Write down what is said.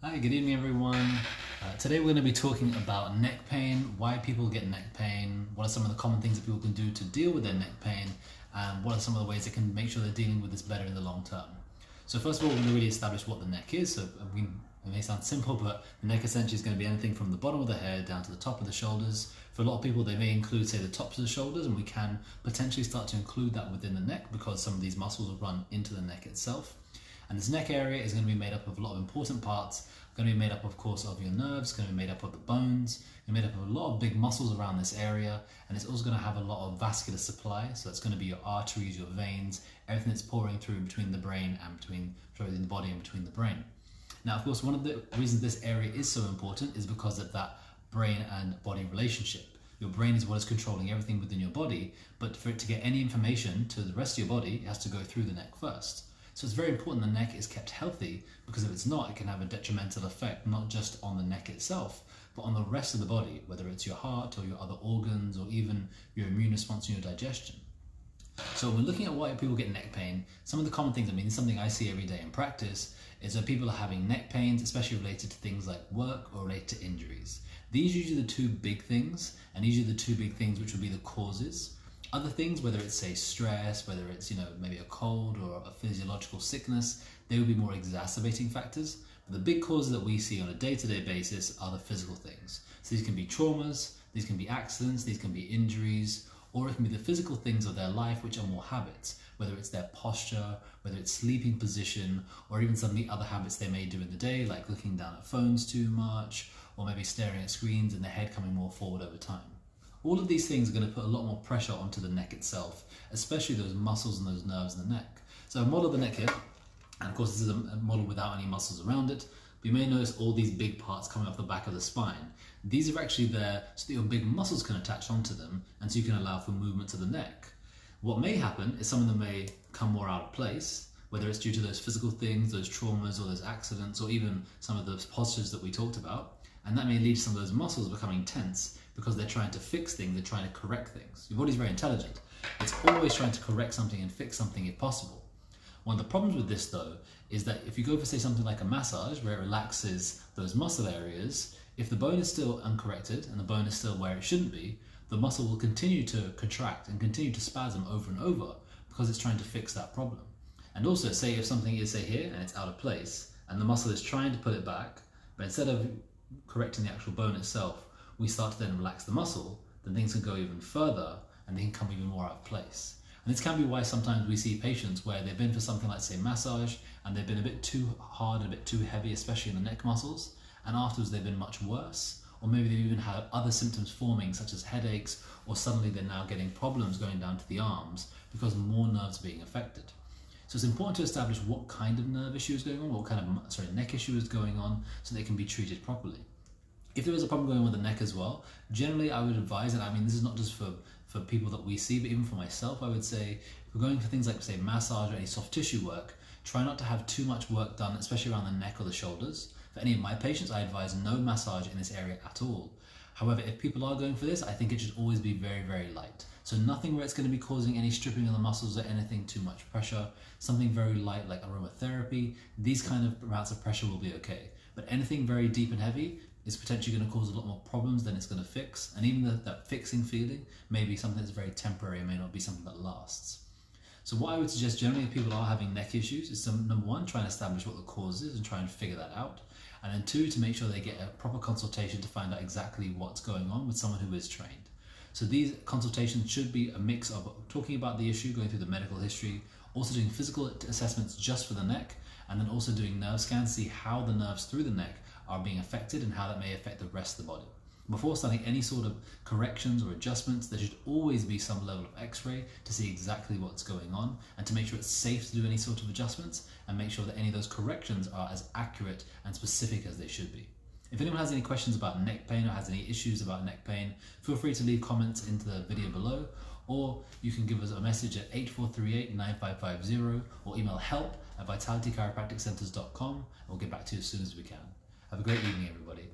Hi, good evening everyone. Today we're going to be talking about neck pain, why people get neck pain, what are some of the common things that people can do to deal with their neck pain, and what are some of the ways they can make sure they're dealing with this better in the long term. So first of all, we're going to really establish what the neck is. So it may sound simple, but the neck essentially is going to be anything from the bottom of the head down to the top of the shoulders. For a lot of people, they may include, say, the tops of the shoulders, and we can potentially start to include that within the neck because some of these muscles will run into the neck itself. And this neck area is going to be made up of a lot of important parts. Going to be made up, of course, of your nerves, going to be made up of the bones, going to be made up of a lot of big muscles around this area, and it's also going to have a lot of vascular supply. So it's going to be your arteries, your veins, everything that's pouring through between the brain and between the body and between the brain. Now, of course, one of the reasons this area is so important is because of that brain and body relationship. Your brain is what is controlling everything within your body, but for it to get any information to the rest of your body, it has to go through the neck first. So it's very important the neck is kept healthy, because if it's not, it can have a detrimental effect, not just on the neck itself, but on the rest of the body, whether it's your heart or your other organs or even your immune response and your digestion. So when we're looking at why people get neck pain, some of the common things, this is something I see every day in practice, is that people are having neck pains, especially related to things like work or related to injuries. These are usually the two big things, and these are the two big things which will be the causes. Other things, whether it's, say, stress, whether it's, maybe a cold or a physiological sickness, they will be more exacerbating factors. But the big causes that we see on a day-to-day basis are the physical things. So these can be traumas, these can be accidents, these can be injuries, or it can be the physical things of their life which are more habits, whether it's their posture, whether it's sleeping position, or even some of the other habits they may do in the day, like looking down at phones too much, or maybe staring at screens and their head coming more forward over time. All of these things are going to put a lot more pressure onto the neck itself, especially those muscles and those nerves in the neck. So I've modeled the neck here, and of course this is a model without any muscles around it. But you may notice all these big parts coming off the back of the spine. These are actually there so that your big muscles can attach onto them, and so you can allow for movement to the neck. What may happen is some of them may come more out of place, whether it's due to those physical things, those traumas or those accidents, or even some of those postures that we talked about. And that may lead to some of those muscles becoming tense because they're trying to fix things, they're trying to correct things. Your body's very intelligent. It's always trying to correct something and fix something if possible. One of the problems with this, though, is that if you go for, say, something like a massage where it relaxes those muscle areas, if the bone is still uncorrected and the bone is still where it shouldn't be, the muscle will continue to contract and continue to spasm over and over because it's trying to fix that problem. And also, say if something is, say, here and it's out of place and the muscle is trying to put it back, but instead of correcting the actual bone itself, we start to then relax the muscle, then things can go even further and they can come even more out of place. And this can be why sometimes we see patients where they've been for something like, say, massage, and they've been a bit too hard, a bit too heavy, especially in the neck muscles, and afterwards they've been much worse, or maybe they've even had other symptoms forming, such as headaches, or suddenly they're now getting problems going down to the arms because more nerves are being affected. So it's important to establish what kind of nerve issue is going on, what kind of neck issue is going on, so they can be treated properly. If there is a problem going on with the neck as well, generally I would advise, and this is not just for people that we see, but even for myself, I would say, if we're going for things like, say, massage or any soft tissue work, try not to have too much work done, especially around the neck or the shoulders. For any of my patients, I advise no massage in this area at all. However, if people are going for this, I think it should always be very, very light. So nothing where it's going to be causing any stripping of the muscles or anything too much pressure. Something very light like aromatherapy, these kind of amounts of pressure will be okay. But anything very deep and heavy is potentially going to cause a lot more problems than it's going to fix. And even that fixing feeling may be something that's very temporary, it may not be something that lasts. So what I would suggest generally if people are having neck issues is number one, try and establish what the cause is and try and figure that out. And then two, to make sure they get a proper consultation to find out exactly what's going on with someone who is trained. So these consultations should be a mix of talking about the issue, going through the medical history, also doing physical assessments just for the neck, and then also doing nerve scans to see how the nerves through the neck are being affected and how that may affect the rest of the body. Before starting any sort of corrections or adjustments, there should always be some level of x-ray to see exactly what's going on and to make sure it's safe to do any sort of adjustments and make sure that any of those corrections are as accurate and specific as they should be. If anyone has any questions about neck pain or has any issues about neck pain, feel free to leave comments into the video below, or you can give us a message at 8438-9550 or email help@vitalitychiropracticcenters.com and we'll get back to you as soon as we can. Have a great evening, everybody.